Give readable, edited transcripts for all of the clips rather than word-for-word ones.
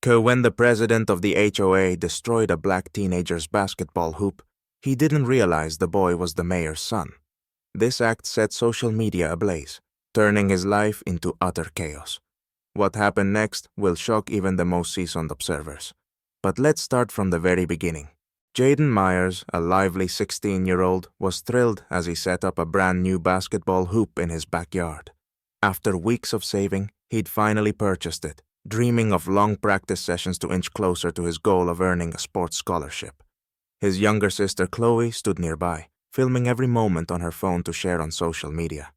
When the president of the HOA destroyed a black teenager's basketball hoop, he didn't realize the boy was the mayor's son. This act set social media ablaze, turning his life into utter chaos. What happened next will shock even the most seasoned observers. But let's start from the very beginning. Jaden Myers, a lively 16-year-old, was thrilled as he set up a brand new basketball hoop in his backyard. After weeks of saving, he'd finally purchased it, dreaming of long practice sessions to inch closer to his goal of earning a sports scholarship. His younger sister Chloe stood nearby, filming every moment on her phone to share on social media.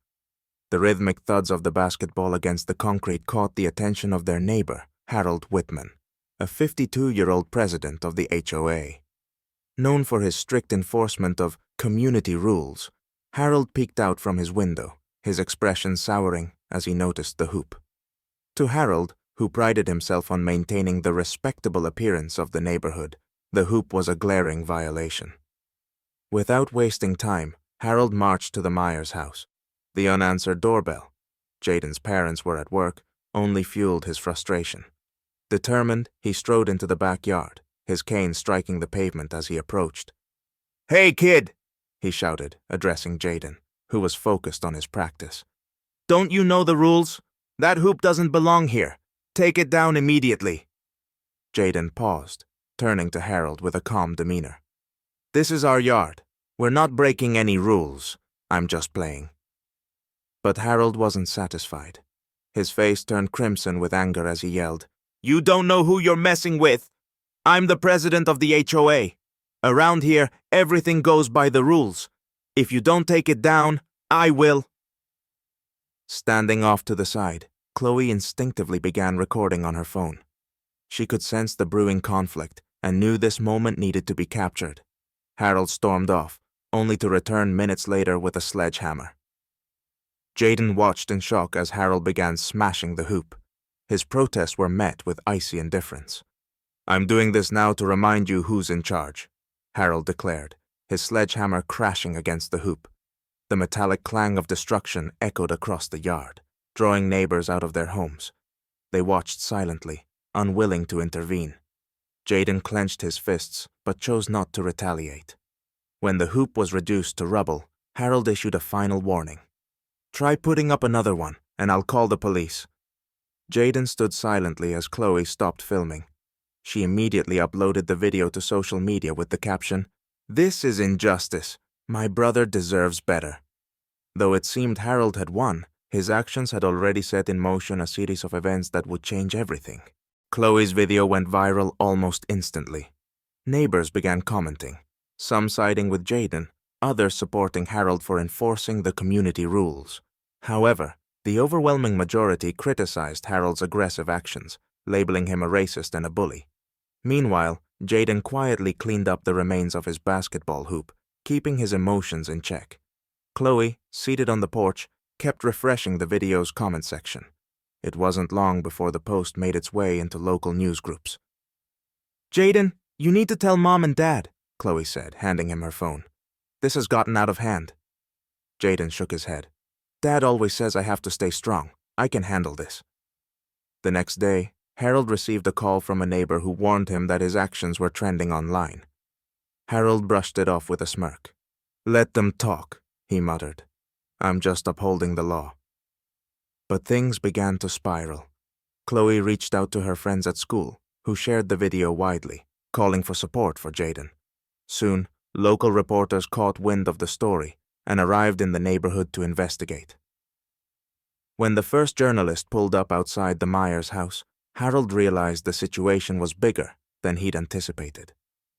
The rhythmic thuds of the basketball against the concrete caught the attention of their neighbor, Harold Whitman, a 52-year-old president of the HOA. Known for his strict enforcement of community rules, Harold peeked out from his window, his expression souring as he noticed the hoop. To Harold, who prided himself on maintaining the respectable appearance of the neighborhood, the hoop was a glaring violation. Without wasting time, Harold marched to the Myers house. The unanswered doorbell, Jaden's parents were at work, only fueled his frustration. Determined, he strode into the backyard, his cane striking the pavement as he approached. "Hey, kid!" he shouted, addressing Jaden, who was focused on his practice. "Don't you know the rules? That hoop doesn't belong here. Take it down immediately." Jaden paused, turning to Harold with a calm demeanor. "This is our yard. We're not breaking any rules. I'm just playing." But Harold wasn't satisfied. His face turned crimson with anger as he yelled, "You don't know who you're messing with! I'm the president of the HOA. Around here, everything goes by the rules. If you don't take it down, I will." Standing off to the side, Chloe instinctively began recording on her phone. She could sense the brewing conflict and knew this moment needed to be captured. Harold stormed off, only to return minutes later with a sledgehammer. Jaden watched in shock as Harold began smashing the hoop. His protests were met with icy indifference. "I'm doing this now to remind you who's in charge," Harold declared, his sledgehammer crashing against the hoop. The metallic clang of destruction echoed across the yard, drawing neighbors out of their homes. They watched silently, unwilling to intervene. Jaden clenched his fists, but chose not to retaliate. When the hoop was reduced to rubble, Harold issued a final warning. "Try putting up another one, and I'll call the police." Jaden stood silently as Chloe stopped filming. She immediately uploaded the video to social media with the caption, "This is injustice. My brother deserves better." Though it seemed Harold had won, his actions had already set in motion a series of events that would change everything. Chloe's video went viral almost instantly. Neighbors began commenting, some siding with Jaden, others supporting Harold for enforcing the community rules. However, the overwhelming majority criticized Harold's aggressive actions, labeling him a racist and a bully. Meanwhile, Jaden quietly cleaned up the remains of his basketball hoop, keeping his emotions in check. Chloe, seated on the porch, kept refreshing the video's comment section. It wasn't long before the post made its way into local news groups. "Jaden, you need to tell Mom and Dad," Chloe said, handing him her phone. "This has gotten out of hand." Jaden shook his head. "Dad always says I have to stay strong. I can handle this." The next day, Harold received a call from a neighbor who warned him that his actions were trending online. Harold brushed it off with a smirk. "Let them talk," he muttered. "I'm just upholding the law." But things began to spiral. Chloe reached out to her friends at school, who shared the video widely, calling for support for Jaden. Soon, local reporters caught wind of the story and arrived in the neighborhood to investigate. When the first journalist pulled up outside the Myers house, Harold realized the situation was bigger than he'd anticipated.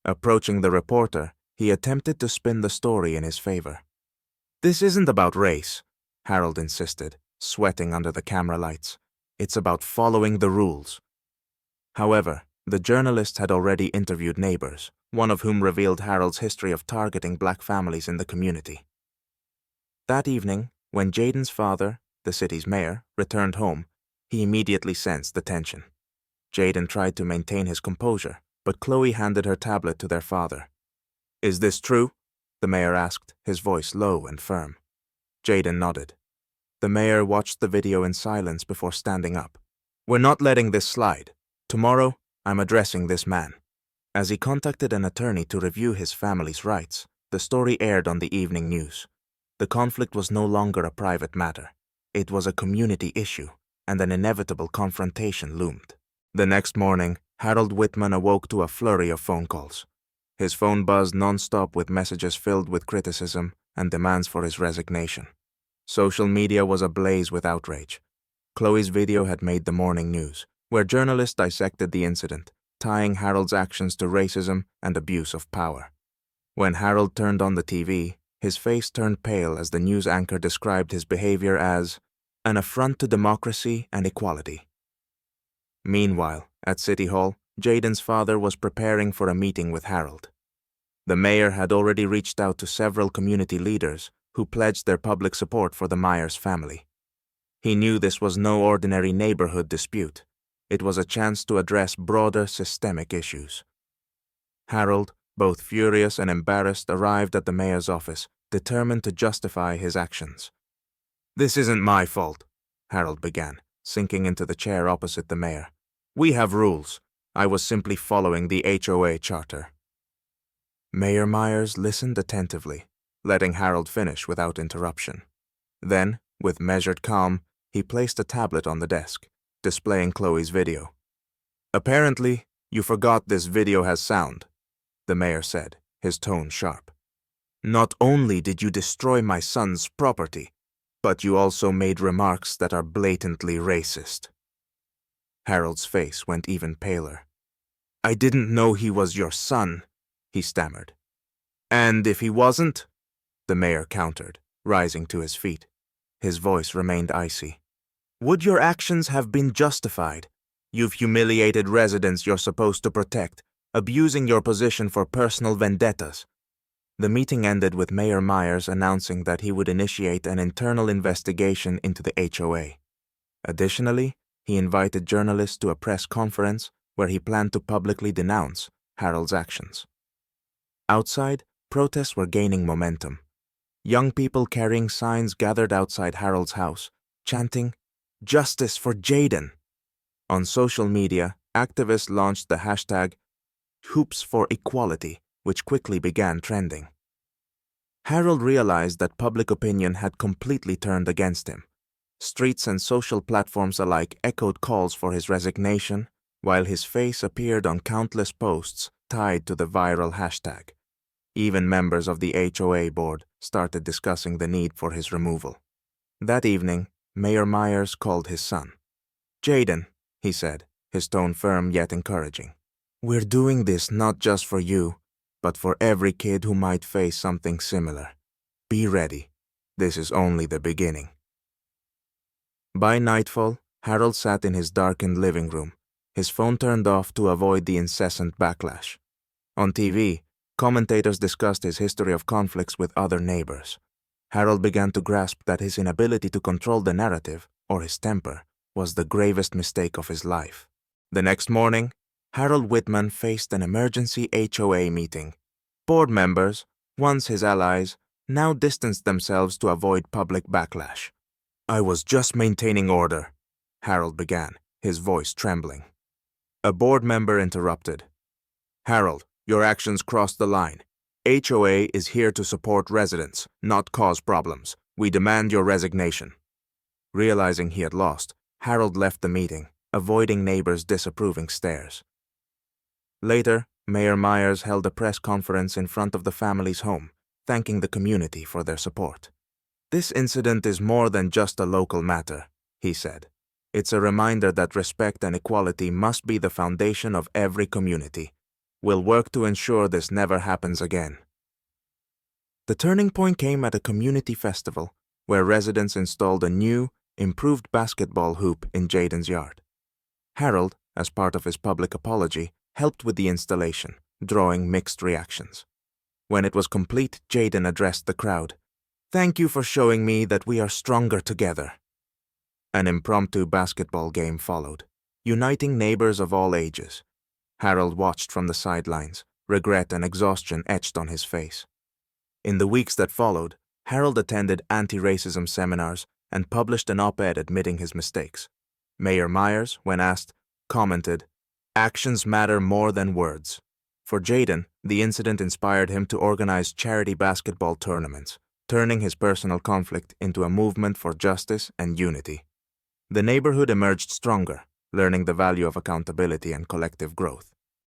Approaching the reporter, he attempted to spin the story in his favor. "This isn't about race," Harold insisted, sweating under the camera lights. "It's about following the rules." However, the journalist had already interviewed neighbors, one of whom revealed Harold's history of targeting black families in the community. That evening, when Jaden's father, the city's mayor, returned home, he immediately sensed the tension. Jaden tried to maintain his composure, but Chloe handed her tablet to their father. "Is this true?" the mayor asked, his voice low and firm. Jaden nodded. The mayor watched the video in silence before standing up. "We're not letting this slide. Tomorrow, I'm addressing this man." As he contacted an attorney to review his family's rights, the story aired on the evening news. The conflict was no longer a private matter. It was a community issue, and an inevitable confrontation loomed. The next morning, Harold Whitman awoke to a flurry of phone calls. His phone buzzed non-stop with messages filled with criticism and demands for his resignation. Social media was ablaze with outrage. Chloe's video had made the morning news, where journalists dissected the incident, tying Harold's actions to racism and abuse of power. When Harold turned on the TV, his face turned pale as the news anchor described his behavior as an affront to democracy and equality. Meanwhile, at City Hall, Jaden's father was preparing for a meeting with Harold. The mayor had already reached out to several community leaders who pledged their public support for the Myers family. He knew this was no ordinary neighborhood dispute. It was a chance to address broader systemic issues. Harold, both furious and embarrassed, arrived at the mayor's office, determined to justify his actions. "This isn't my fault," Harold began, sinking into the chair opposite the mayor. "We have rules. I was simply following the HOA charter." Mayor Myers listened attentively, letting Harold finish without interruption. Then, with measured calm, he placed a tablet on the desk, displaying Chloe's video. "Apparently, you forgot this video has sound," the mayor said, his tone sharp. "Not only did you destroy my son's property, but you also made remarks that are blatantly racist." Harold's face went even paler. "I didn't know he was your son," he stammered. "And if he wasn't?" the mayor countered, rising to his feet. His voice remained icy. "Would your actions have been justified? You've humiliated residents you're supposed to protect, abusing your position for personal vendettas." The meeting ended with Mayor Myers announcing that he would initiate an internal investigation into the HOA. Additionally, he invited journalists to a press conference where he planned to publicly denounce Harold's actions. Outside, protests were gaining momentum. Young people carrying signs gathered outside Harold's house, chanting, "Justice for Jaden." On social media, activists launched the hashtag #HoopsForEquality, which quickly began trending. Harold realized that public opinion had completely turned against him. Streets and social platforms alike echoed calls for his resignation, while his face appeared on countless posts tied to the viral hashtag. Even members of the HOA board started discussing the need for his removal. That evening, Mayor Myers called his son. "Jaden," he said, his tone firm yet encouraging. "We're doing this not just for you, but for every kid who might face something similar. Be ready. This is only the beginning." By nightfall, Harold sat in his darkened living room, his phone turned off to avoid the incessant backlash. On TV, commentators discussed his history of conflicts with other neighbors. Harold began to grasp that his inability to control the narrative, or his temper, was the gravest mistake of his life. The next morning, Harold Whitman faced an emergency HOA meeting. Board members, once his allies, now distanced themselves to avoid public backlash. "I was just maintaining order," Harold began, his voice trembling. A board member interrupted. "Harold, your actions crossed the line. HOA is here to support residents, not cause problems. We demand your resignation." Realizing he had lost, Harold left the meeting, avoiding neighbors' disapproving stares. Later, Mayor Myers held a press conference in front of the family's home, thanking the community for their support. "This incident is more than just a local matter," he said. "It's a reminder that respect and equality must be the foundation of every community. We'll work to ensure this never happens again." The turning point came at a community festival, where residents installed a new, improved basketball hoop in Jaden's yard. Harold, as part of his public apology, helped with the installation, drawing mixed reactions. When it was complete, Jaden addressed the crowd. "Thank you for showing me that we are stronger together." An impromptu basketball game followed, uniting neighbors of all ages. Harold watched from the sidelines, regret and exhaustion etched on his face. In the weeks that followed, Harold attended anti-racism seminars and published an op-ed admitting his mistakes. Mayor Myers, when asked, commented, Actions matter more than words. For Jaden, the incident inspired him to organize charity basketball tournaments, turning his personal conflict into a movement for justice and unity. The neighborhood emerged stronger, learning the value of accountability and collective growth.